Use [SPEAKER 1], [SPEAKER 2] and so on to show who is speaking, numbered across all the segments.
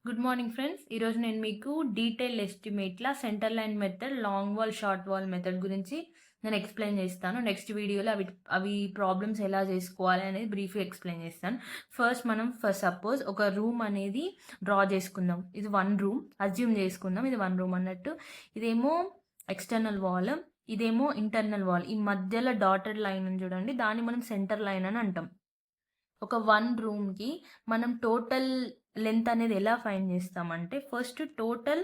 [SPEAKER 1] Good morning friends. ఈరోజు నేను మీకు డీటెయిల్ ఎస్టిమేట్‌ల centre line method, long wall, short wall method గురించి నేను ఎక్స్‌ప్లెయిన్ చేస్తాను. నెక్స్ట్ వీడియోలో అవి ప్రాబ్లమ్స్ ఎలా చేసుకోవాలి అనేది బ్రీఫ్‌గా ఎక్స్‌ప్లెయిన్ చేస్తాను. ఫస్ట్ సపోజ్ ఒక రూమ్ అనేది డ్రా చేసుకుందాం. ఇది 1 రూమ్ అజ్యూమ్ చేసుకుందాం. ఇది 1 రూమ్ అన్నట్టు. ఇదేమో ఎక్స్‌టర్నల్ వాల్, ఇదేమో ఇంటర్నల్ వాల్. ఈ మధ్యలో డాటెడ్ లైన్ ఉంది చూడండి, దాన్ని మనం సెంటర్ లైన్ అని అంటాం. ఒక 1 రూమ్‌కి మనం టోటల్ లెంత్ అనేది ఎలా ఫైండ్ చేస్తామంటే, first total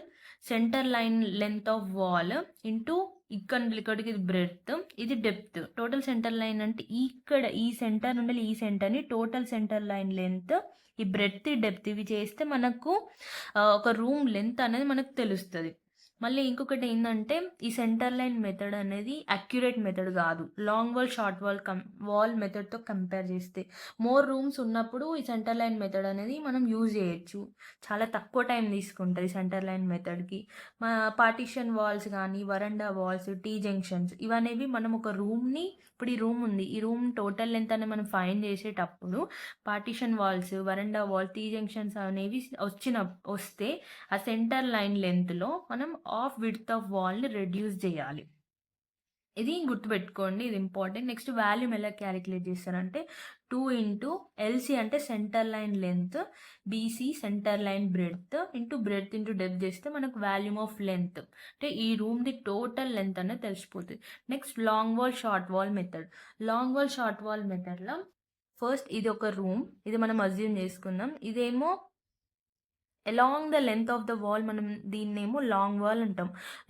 [SPEAKER 1] centre line length of wall into ఇక్కడ నుండి ఇక్కడికి ఇది బ్రెడ్త్, ఇది డెప్త్. టోటల్ సెంటర్ లైన్ అంటే ఇక్కడ ఈ సెంటర్ నుండి ఈ సెంటర్‌ని టోటల్ సెంటర్ లైన్ లెంత్, ఈ బ్రెడ్త్, ఈ డెప్త్ ఇవి చేస్తే మనకు ఒక రూమ్ లెంత్ అనేది మనకు తెలుస్తది. మళ్ళీ ఇంకొకటి ఏందంటే, ఈ సెంటర్ లైన్ మెథడ్ అనేది అక్యురేట్ మెథడ్ కాదు. లాంగ్ వాల్, షార్ట్ వాల్ మెథడ్‌తో కంపేర్ చేస్తే. మోర్ రూమ్స్ ఉన్నప్పుడు ఈ సెంటర్ లైన్ మెథడ్ అనేది మనం యూజ్ చేయొచ్చు. చాలా తక్కువ టైం తీసుకుంటది సెంటర్ లైన్ మెథడ్‌కి. పార్టిషన్ వాల్స్ గానీ, వరండా వాల్స్, టీ జంక్షన్స్ ఇవనేవి మనం ఒక రూమ్‌ని, ఇప్పుడు ఈ రూమ్ ఉంది. ఈ రూమ్ టోటల్ లెంత్ అనేది మనం ఫైండ్ చేసేటప్పుడు పార్టిషన్ వాల్స్, వరండా వాల్, టీ జంక్షన్స్ అనేవి వస్తే ఆ సెంటర్ లైన్ లెంత్‌లో మనం హాఫ్ విడ్త్ ఆఫ్ వాల్‌ని రెడ్యూస్ చేయాలి. ఇది గుర్తుపెట్టుకోండి. ఇది ఇంపార్టెంట్. నెక్స్ట్ వాల్యూమ్ ఎలా క్యాలిక్యులేట్ చేస్తారంటే 2 ఇంటూ ఎల్‌సి అంటే centre line length, BC centre line breadth into breadth into depth చేస్తే మనకు వాల్యూమ్ ఆఫ్ లెంత్ అంటే ఈ రూమ్‌ది టోటల్ లెంత్ అనేది తెలిసిపోతుంది. Next long wall, short wall method. Long wall, short wall మెథడ్‌లో ఫస్ట్ ఇది ఒక రూమ్. ఇది మనం అజ్యూమ్ చేసుకుందాం. ఇదేమో along the length of the wall మనం దీన్నేమో లాంగ్ వాల్ అంటాం.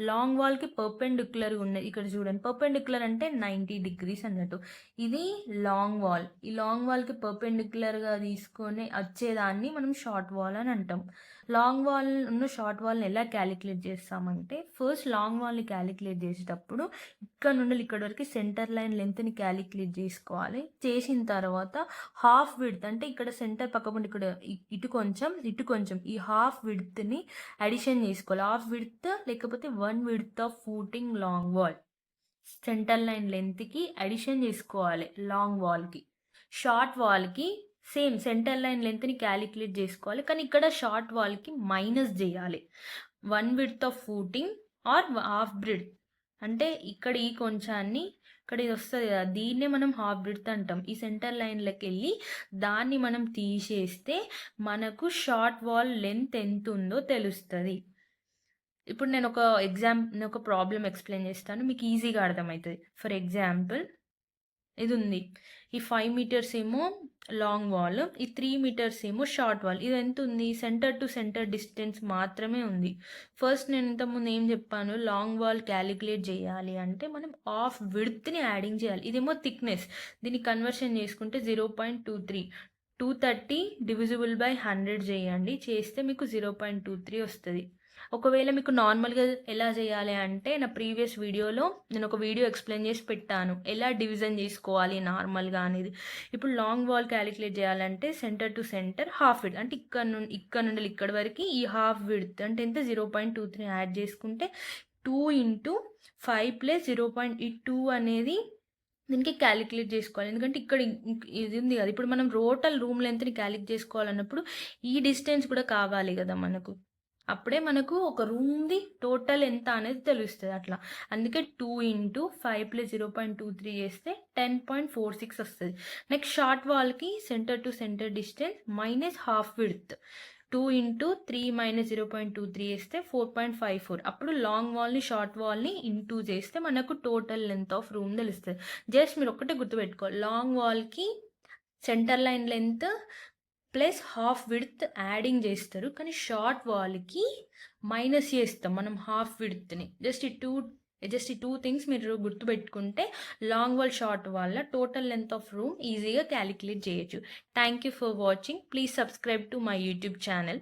[SPEAKER 1] లాంగ్ వాల్‌కి పర్పెండిక్యులర్‌గా ఉన్నది. ఇక్కడ చూడండి, పర్పెండిక్యులర్ అంటే 90 డిగ్రీస్ అన్నట్టు. ఇది లాంగ్ వాల్. ఈ లాంగ్ వాల్‌కి పర్పెండిక్యులర్‌గా తీసుకొని వచ్చేదాన్ని మనం షార్ట్ వాల్ అని అంటాం. లాంగ్ వాల్ షార్ట్ వాల్‌ని ఎలా క్యాలిక్యులేట్ చేస్తామంటే, ఫస్ట్ లాంగ్ వాల్‌ని క్యాలిక్యులేట్ చేసేటప్పుడు ఇక్కడ నుండి ఇక్కడి వరకు సెంటర్ లైన్ లెంత్‌ని క్యాలిక్యులేట్ చేసుకోవాలి. చేసిన తర్వాత హాఫ్ విడ్త్ అంటే ఇక్కడ సెంటర్ పక్కపొంటి ఇక్కడ ఇటు కొంచెం, ఇటు కొంచెం ఈ హాఫ్ విడ్త్‌ని అడిషన్ చేసుకోవాలి. హాఫ్ విడ్త్ లేకపోతే 1 width of footing long wall. Centre line లెంత్‌కి అడిషన్ చేసుకోవాలి లాంగ్ వాల్‌కి. షార్ట్ వాల్‌కి సేమ్ సెంటర్ లైన్ లెంత్‌ని క్యాలిక్యులేట్ చేసుకోవాలి. కానీ ఇక్కడ షార్ట్ వాల్‌కి మైనస్ చేయాలి. 1 width of footing or half breadth అంటే ఇక్కడ ఈ కొంచాన్ని ఇక్కడ ఇది వస్తది కదా! దీన్నే మనం హాఫ్ బ్రిడ్త్ అంటాం. ఈ సెంటర్ లైన్‌లోకెళ్ళి దాన్ని మనం తీసేస్తే మనకు షార్ట్ వాల్ లెంత్ ఎంతుందో తెలుస్తది. ఇప్పుడు నేను ఒక ప్రాబ్లమ్ ఎక్స్‌ప్లెయిన్ చేస్తాను. మీకు ఈజీగా అర్థమైతది. For example ఇదుంది. ఈ 5 మీటర్స్ ఏమో లాంగ్ వాల్, ఈ 3 మీటర్స్ ఏమో షార్ట్ వాల్. ఇది ఎంతుంది? సెంటర్ టు సెంటర్ డిస్టెన్స్ మాత్రమే ఉంది. ఫస్ట్ నేను ఇంతకుముందు ఏం చెప్పాను? లాంగ్ వాల్ క్యాలిక్యులేట్ చేయాలి అంటే మనం హాఫ్ విడ్త్‌ని యాడింగ్ చేయాలి. ఇదేమో థిక్‌నెస్. దీన్ని కన్వర్షన్ చేసుకుంటే 0.23. 230 డివిజిబుల్ బై 100 చేయండి. చేస్తే మీకు 0.23 వస్తది. ఒకవేళ మీకు నార్మల్‌గా ఎలా చేయాలి అంటే, నా ప్రీవియస్ వీడియోలో నేను ఒక వీడియో ఎక్స్‌ప్లెయిన్ చేసి పెట్టాను. ఎలా డివిజన్ చేసుకోవాలి నార్మల్‌గా అనేది. ఇప్పుడు లాంగ్ వాల్ క్యాలిక్యులేట్ చేయాలంటే centre to centre half width అంటే ఇక్కడ నుండి ఇక్కడి వరకి ఈ హాఫ్ విడ్త్ అంటే ఎంత 0.23 యాడ్ చేసుకుంటే 2 ఇంటూ 5 ప్లస్ 2 అనేది దీనికి క్యాలిక్యులేట్ చేసుకోవాలి. ఎందుకంటే ఇక్కడ ఇది ఉంది కదా! ఇప్పుడు మనం టోటల్ రూమ్ లెంత్‌ని క్యాలిక్యులేట్ చేసుకోవాలన్నప్పుడు ఈ డిస్టెన్స్ కూడా కావాలి కదా మనకు. అప్పుడే మనకు ఒక రూమ్‌ది టోటల్ ఎంత అనేది తెలుస్తది అట్లా. అందుకే 2 ఇంటూ 5 ప్లస్ 0.23 చేస్తే 10.46 వస్తది. నెక్స్ట్ షార్ట్ వాల్‌కి centre to centre distance minus half width. 2 into 3 minus 0.23 చేస్తే 4.54. అప్పుడు లాంగ్ వాల్‌ని, షార్ట్ వాల్‌ని ఇంటూ చేస్తే మనకు టోటల్ లెంత్ ఆఫ్ రూమ్ తెలుస్తది. జస్ట్ మీరు ఒక్కటే గుర్తుపెట్టుకోవాలి. లాంగ్ వాల్‌కి centre line length plus half width adding చేస్తారు. కానీ షార్ట్ వాల్‌కి మైనస్ చేస్తాం మనం హాఫ్ విడ్త్‌ని. జస్ట్ ఈ 2 థింగ్స్ మీరు గుర్తుపెట్టుకుంటే long wall, short wall total length of room ఈజీగా క్యాలిక్యులేట్ చేయొచ్చు. Thank you for watching. Please subscribe to my YouTube channel.